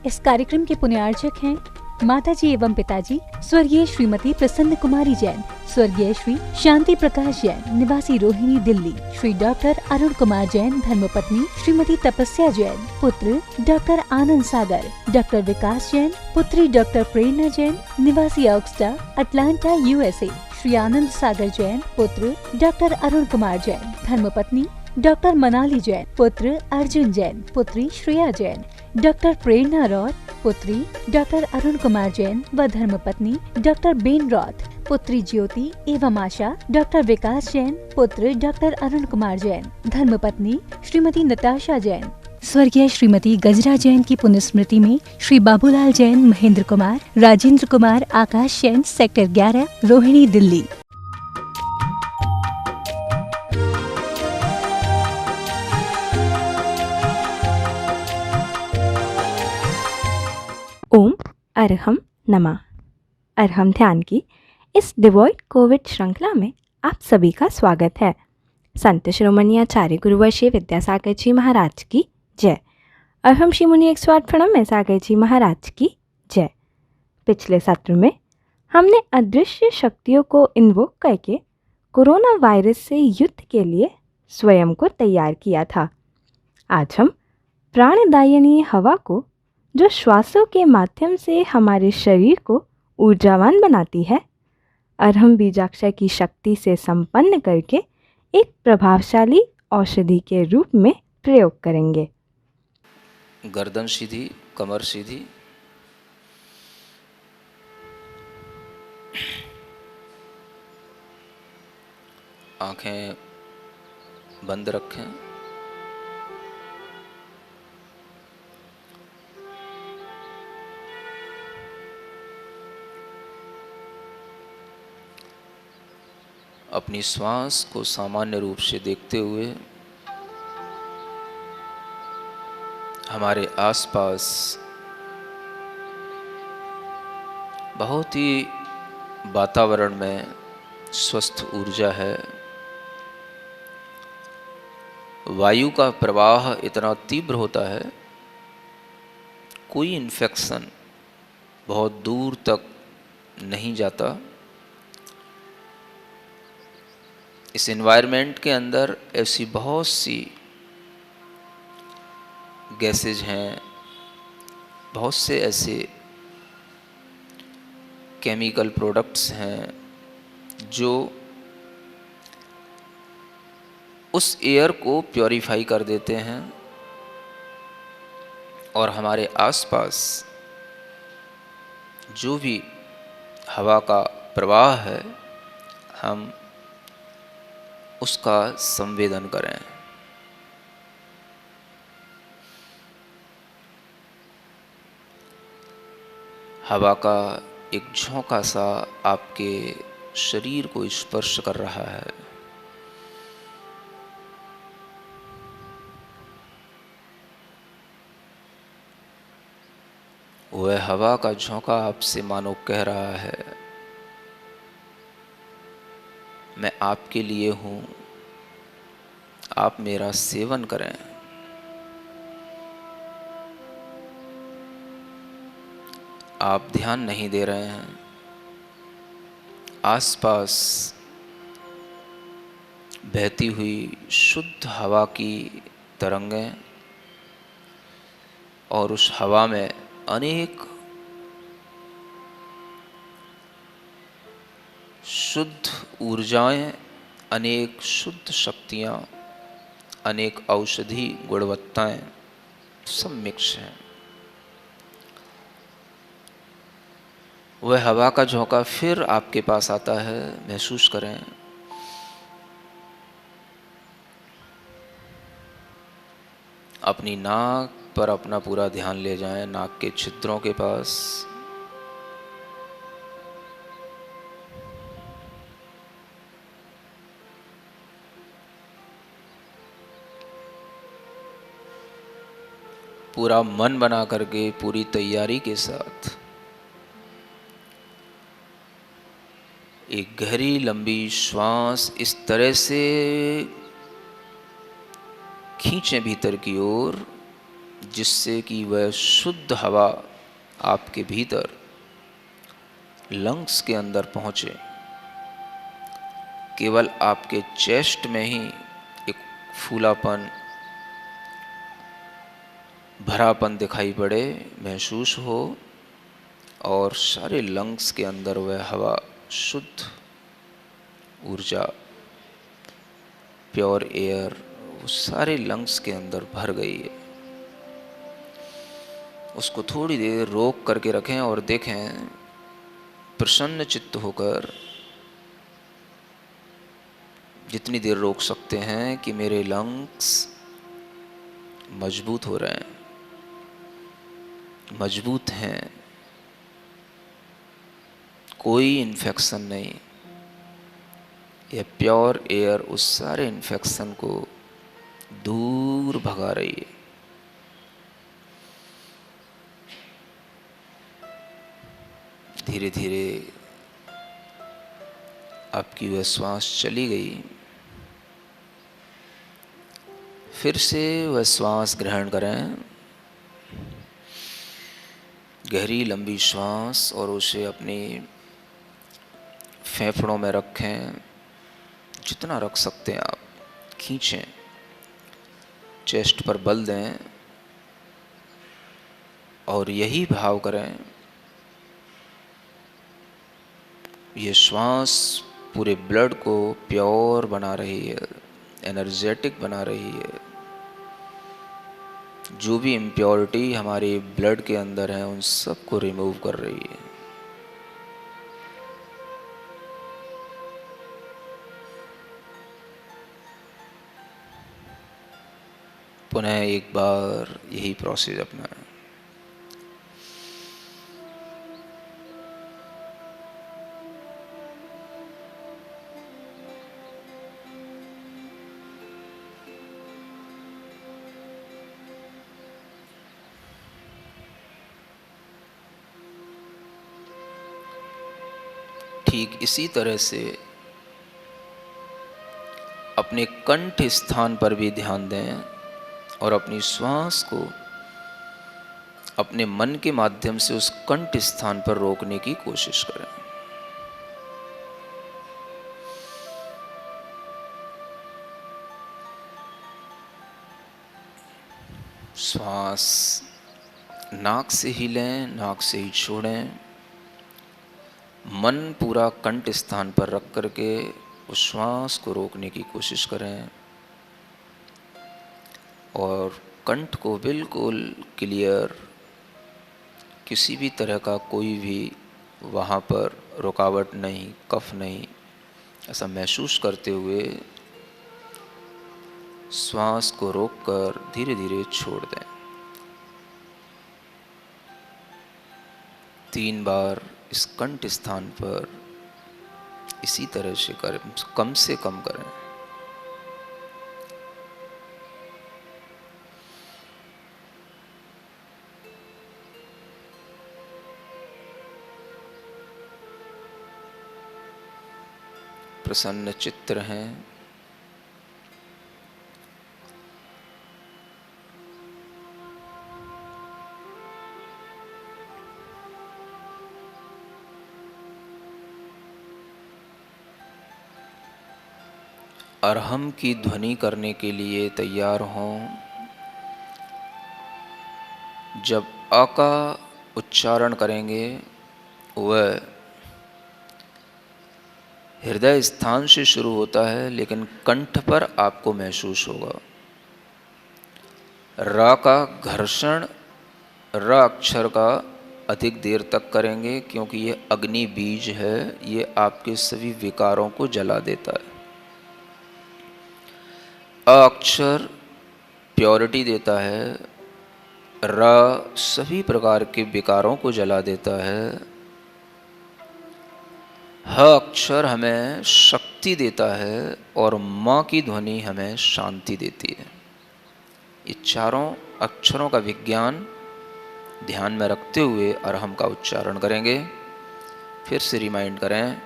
इस कार्यक्रम के पुण्यार्चक हैं माताजी एवं पिताजी स्वर्गीय श्रीमती प्रसन्न कुमारी जैन, स्वर्गीय श्री शांति प्रकाश जैन निवासी रोहिणी दिल्ली, श्री डॉक्टर अरुण कुमार जैन धर्मपत्नी श्रीमती तपस्या जैन, पुत्र डॉक्टर आनंद सागर, डॉक्टर विकास जैन, पुत्री डॉक्टर प्रेरणा जैन निवासी ऑक्सटा अटलांटा यूएसए, श्री आनंद सागर जैन, पुत्र डॉक्टर अरुण कुमार जैन, धर्मपत्नी डॉक्टर मनाली जैन, पुत्र अर्जुन जैन, पुत्री श्रेया जैन, डॉक्टर प्रेरणा रॉथ, पुत्री डॉक्टर अरुण कुमार जैन व धर्मपत्नी डॉक्टर बेन रॉथ, पुत्री ज्योति एवं आशा, डॉक्टर विकास जैन, पुत्र डॉक्टर अरुण कुमार जैन, धर्मपत्नी श्रीमती नताशा जैन, स्वर्गीय श्रीमती गजरा जैन की पुण्यस्मृति में श्री बाबूलाल जैन, महेंद्र कुमार, राजेंद्र कुमार, आकाश जैन, सेक्टर 11, रोहिणी दिल्ली। ओम अरहम नमः। अरहम ध्यान की इस डिवॉइड कोविड श्रृंखला में आप सभी का स्वागत है। संत शिरोमणि आचार्य गुरुवर्षीय विद्यासागर जी महाराज की जय। अरहम श्री मुनि 108 प्रणम में सागर जी महाराज की जय। पिछले सत्र में हमने अदृश्य शक्तियों को इन्वोक करके कोरोना वायरस से युद्ध के लिए स्वयं को तैयार किया था। आज हम प्राणदायिनी हवा को, जो श्वासों के माध्यम से हमारे शरीर को ऊर्जावान बनाती है, अरहम बीजाक्षर की शक्ति से संपन्न करके एक प्रभावशाली औषधि के रूप में प्रयोग करेंगे। गर्दन सीधी, कमर सीधी, आंखें बंद रखें। अपनी श्वास को सामान्य रूप से देखते हुए हमारे आसपास बहुत ही वातावरण में स्वस्थ ऊर्जा है। वायु का प्रवाह इतना तीव्र होता है, कोई इन्फेक्शन बहुत दूर तक नहीं जाता। इस एनवायरनमेंट के अंदर ऐसी बहुत सी गैसेज हैं, बहुत से ऐसे केमिकल प्रोडक्ट्स हैं जो उस एयर को प्योरीफाई कर देते हैं और हमारे आसपास जो भी हवा का प्रवाह है, हम उसका संवेदन करें। हवा का एक झोंका सा आपके शरीर को स्पर्श कर रहा है। वह हवा का झोंका आपसे मानो कह रहा है, मैं आपके लिए हूँ, आप मेरा सेवन करें। आप ध्यान नहीं दे रहे हैं। आसपास बहती हुई शुद्ध हवा की तरंगें और उस हवा में अनेक शुद्ध ऊर्जाएं, अनेक शुद्ध शक्तियां, अनेक औषधि गुणवत्ताएं सब मिक्स हैं। वह हवा का झोंका फिर आपके पास आता है, महसूस करें। अपनी नाक पर अपना पूरा ध्यान ले जाएं, नाक के छिद्रों के पास। पूरा मन बना करके, पूरी तैयारी के साथ एक गहरी लंबी श्वास इस तरह से खींचें भीतर की ओर, जिससे कि वह शुद्ध हवा आपके भीतर लंग्स के अंदर पहुँचे। केवल आपके चेस्ट में ही एक फूलापन, भरापन दिखाई पड़े, महसूस हो, और सारे लंग्स के अंदर वह हवा, शुद्ध ऊर्जा, प्योर एयर, वो सारे लंग्स के अंदर भर गई है। उसको थोड़ी देर रोक करके रखें और देखें, प्रसन्न चित्त होकर जितनी देर रोक सकते हैं कि मेरे लंग्स मजबूत हो रहे हैं, मजबूत हैं, कोई इन्फेक्शन नहीं। यह प्योर एयर उस सारे इन्फेक्शन को दूर भगा रही है। धीरे धीरे आपकी वह श्वास चली गई। फिर से वह श्वास ग्रहण करें, गहरी लंबी श्वास, और उसे अपनी फेफड़ों में रखें। जितना रख सकते हैं आप, खींचें, चेस्ट पर बल दें और यही भाव करें, ये श्वास पूरे ब्लड को प्योर बना रही है, एनर्जेटिक बना रही है। जो भी इम्प्योरिटी हमारे ब्लड के अंदर है उन सब को रिमूव कर रही है। पुनः एक बार यही प्रोसेस अपनाएं। ठीक इसी तरह से अपने कंठ स्थान पर भी ध्यान दें और अपनी श्वास को अपने मन के माध्यम से उस कंठ स्थान पर रोकने की कोशिश करें। श्वास नाक से ही लें, नाक से ही छोड़ें। मन पूरा कंठ स्थान पर रख करके उस श्वास को रोकने की कोशिश करें और कंठ को बिल्कुल क्लियर, किसी भी तरह का कोई भी वहाँ पर रुकावट नहीं, कफ नहीं, ऐसा महसूस करते हुए श्वास को रोककर धीरे धीरे छोड़ दें। 3 बार इस कंठ स्थान पर इसी तरह से करें, कम से कम करें। प्रसन्न चित्त रहें। अरहम की ध्वनि करने के लिए तैयार हों। जब अ का उच्चारण करेंगे वह हृदय स्थान से शुरू होता है, लेकिन कंठ पर आपको महसूस होगा। र का घर्षण र अक्षर का अधिक देर तक करेंगे, क्योंकि ये अग्नि बीज है, ये आपके सभी विकारों को जला देता है। अ अक्षर प्योरिटी देता है, र सभी प्रकार के विकारों को जला देता है, ह अक्षर हमें शक्ति देता है और म की ध्वनि हमें शांति देती है। ये चारों अक्षरों का विज्ञान ध्यान में रखते हुए अरहम का उच्चारण करेंगे। फिर से रिमाइंड करें,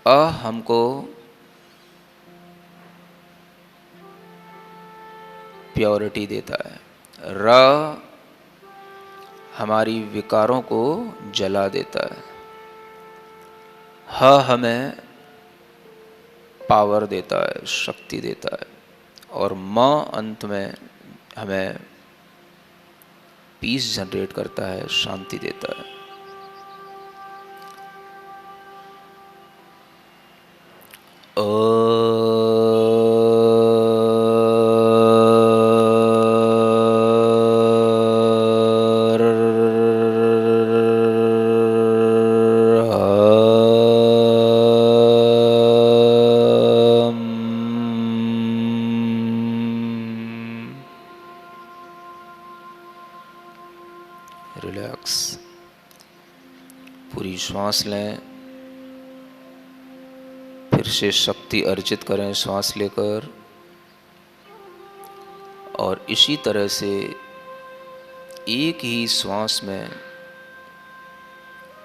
अ हमको प्योरिटी देता है, र हमारी विकारों को जला देता है। ह हमें पावर देता है, शक्ति देता है। और म अंत में हमें पीस जनरेट करता है, शांति देता है। रिलैक्स। पूरी श्वास लें, फिर से शक्ति अर्जित करें श्वास लेकर, और इसी तरह से एक ही श्वास में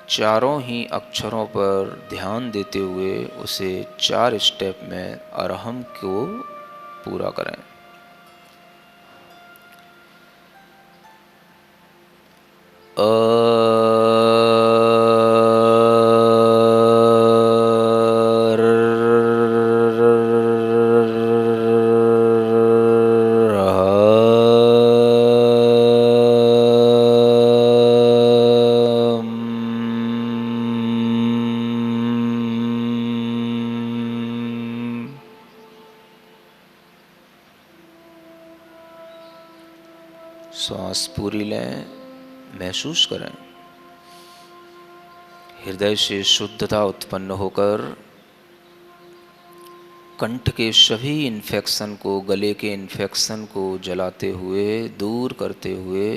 चारों ही अक्षरों पर ध्यान देते हुए उसे 4 स्टेप में अरहम को पूरा करें। श्वास पूरी लें, महसूस करें हृदय से शुद्धता उत्पन्न होकर कंठ के सभी इन्फेक्शन को, गले के इन्फेक्शन को जलाते हुए, दूर करते हुए,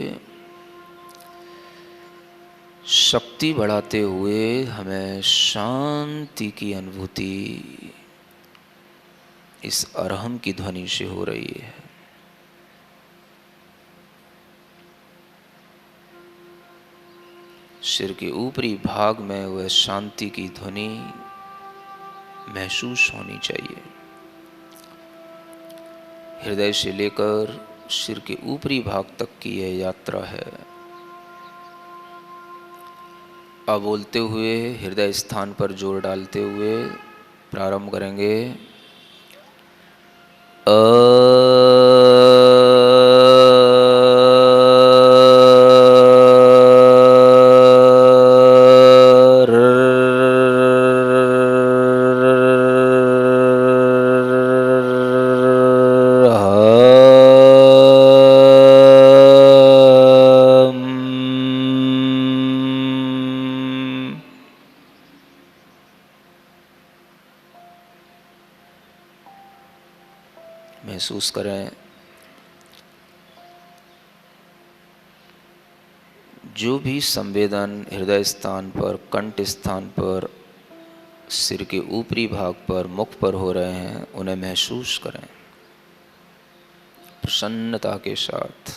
शक्ति बढ़ाते हुए हमें शांति की अनुभूति इस अरहम की ध्वनि से हो रही है। सिर के ऊपरी भाग में वह शांति की ध्वनि महसूस होनी चाहिए। हृदय से लेकर सिर के ऊपरी भाग तक की यह यात्रा है। अब बोलते हुए हृदय स्थान पर जोर डालते हुए प्रारंभ करेंगे। महसूस करें जो भी संवेदन हृदय स्थान पर, कंठ स्थान पर, सिर के ऊपरी भाग पर, मुख पर हो रहे हैं, उन्हें महसूस करें प्रसन्नता के साथ।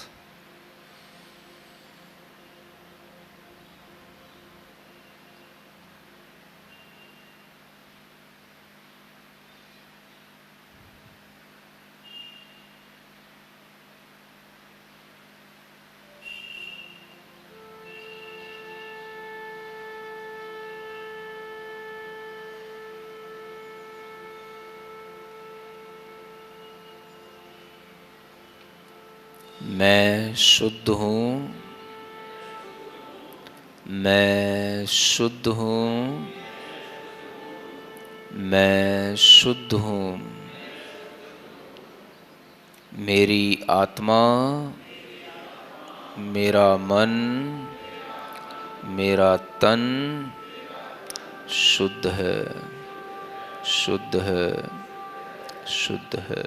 मैं शुद्ध हूँ, मैं शुद्ध हूँ, मैं शुद्ध हूँ। मेरी आत्मा, मेरा मन, मेरा तन शुद्ध है, शुद्ध है, शुद्ध है।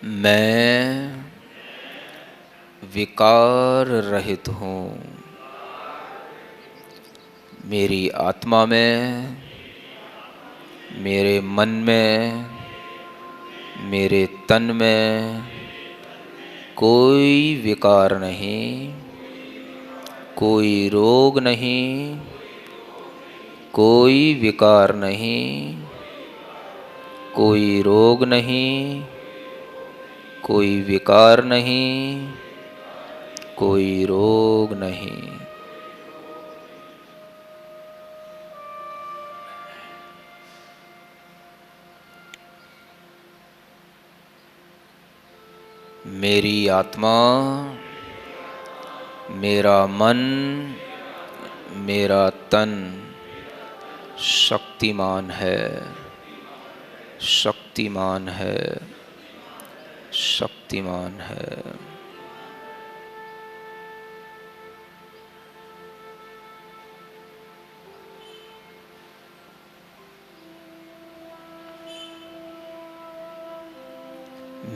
मैं विकार रहित हूँ। मेरी आत्मा में, मेरे मन में, मेरे तन में कोई विकार नहीं, कोई रोग नहीं, कोई विकार नहीं, कोई रोग नहीं, कोई विकार नहीं, कोई रोग नहीं। मेरी आत्मा, मेरा मन, मेरा तन शक्तिमान है, शक्तिमान है, शक्तिमान है।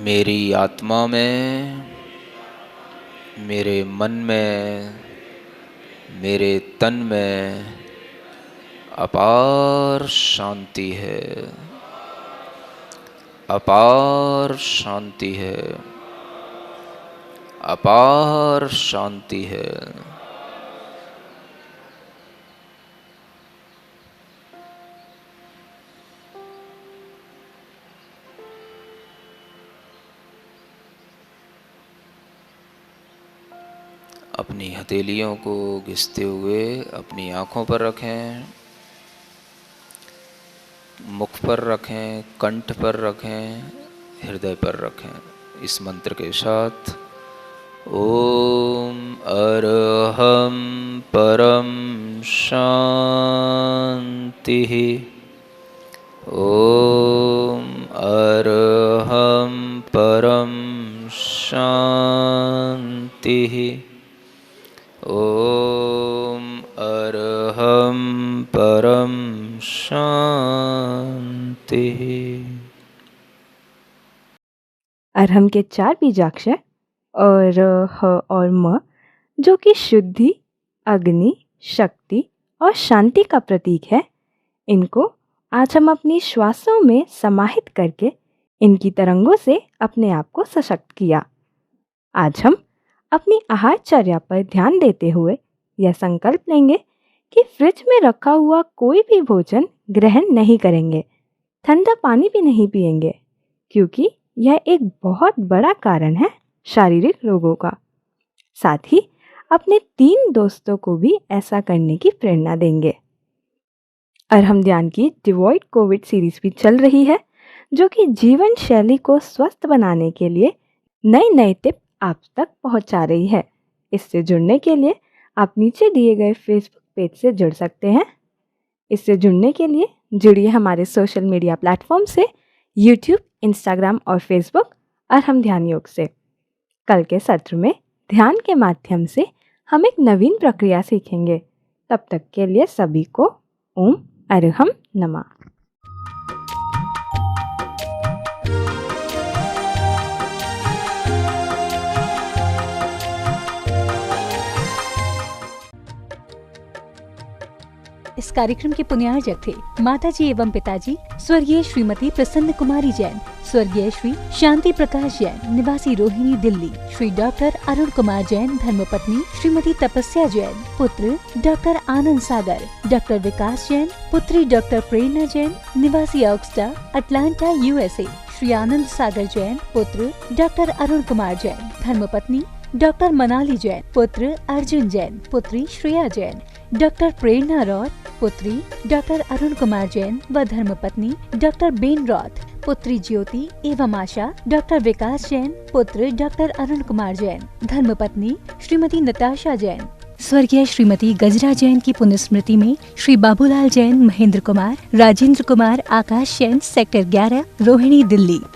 मेरी आत्मा में, मेरे मन में, मेरे तन में अपार शांति है, अपार शांति है, अपार शांति है। अपनी हथेलियों को घिसते हुए अपनी आँखों पर रखें, मुख पर रखें, कंठ पर रखें, हृदय पर रखें। इस मंत्र के साथ ओम अरहम परम शांतिः, ओम अरहम परम शांतिः, ओम अरहम परम शांतिः। अरहम के 4 बीजाक्षर और ह और म, जो कि शुद्धि, अग्नि, शक्ति और शांति का प्रतीक है, इनको आज हम अपनी श्वासों में समाहित करके इनकी तरंगों से अपने आप को सशक्त किया। आज हम अपनी आहारचर्या पर ध्यान देते हुए यह संकल्प लेंगे कि फ्रिज में रखा हुआ कोई भी भोजन ग्रहण नहीं करेंगे, ठंडा पानी भी नहीं पिएंगे, क्योंकि यह एक बहुत बड़ा कारण है शारीरिक रोगों का। साथ ही अपने 3 दोस्तों को भी ऐसा करने की प्रेरणा देंगे। अरहम ध्यान की डिवॉइड कोविड सीरीज भी चल रही है, जो कि जीवन शैली को स्वस्थ बनाने के लिए नए नए टिप आप तक पहुंचा रही है। इससे जुड़ने के लिए आप नीचे दिए गए फेसबुक पेज से जुड़ सकते हैं। इससे जुड़ने के लिए जुड़िए हमारे सोशल मीडिया प्लेटफॉर्म से, यूट्यूब, इंस्टाग्राम और फेसबुक अरहम ध्यान योग से। कल के सत्र में ध्यान के माध्यम से हम एक नवीन प्रक्रिया सीखेंगे। तब तक के लिए सभी को ओम अरहम नमः। इस कार्यक्रम के पुण्यार्जक थे माताजी एवं पिताजी स्वर्गीय श्रीमती प्रसन्न कुमारी जैन, स्वर्गीय श्री शांति प्रकाश जैन, निवासी रोहिणी, दिल्ली, श्री डॉक्टर अरुण कुमार जैन, धर्मपत्नी श्रीमती तपस्या जैन, पुत्र डॉक्टर आनंद सागर, डॉक्टर विकास जैन, पुत्री डॉक्टर प्रेरणा जैन, निवासी ऑक्सटा, अटलांटा, यूएसए, श्री आनंद सागर जैन, पुत्र डॉक्टर अरुण कुमार जैन, धर्मपत्नी डॉक्टर मनाली जैन, पुत्र अर्जुन जैन, पुत्री श्रेया जैन, डॉक्टर प्रेरणा रॉथ, पुत्री डॉक्टर अरुण कुमार जैन व धर्मपत्नी डॉक्टर बेन रॉथ, पुत्री ज्योति एवं आशा, डॉक्टर विकास जैन, पुत्र डॉक्टर अरुण कुमार जैन, धर्मपत्नी श्रीमती नताशा जैन। स्वर्गीय श्रीमती गजरा जैन की पुण्यस्मृति में श्री बाबूलाल जैन, महेंद्र कुमार, राजेंद्र कुमार, आकाश जैन, सेक्टर 11, रोहिणी, दिल्ली।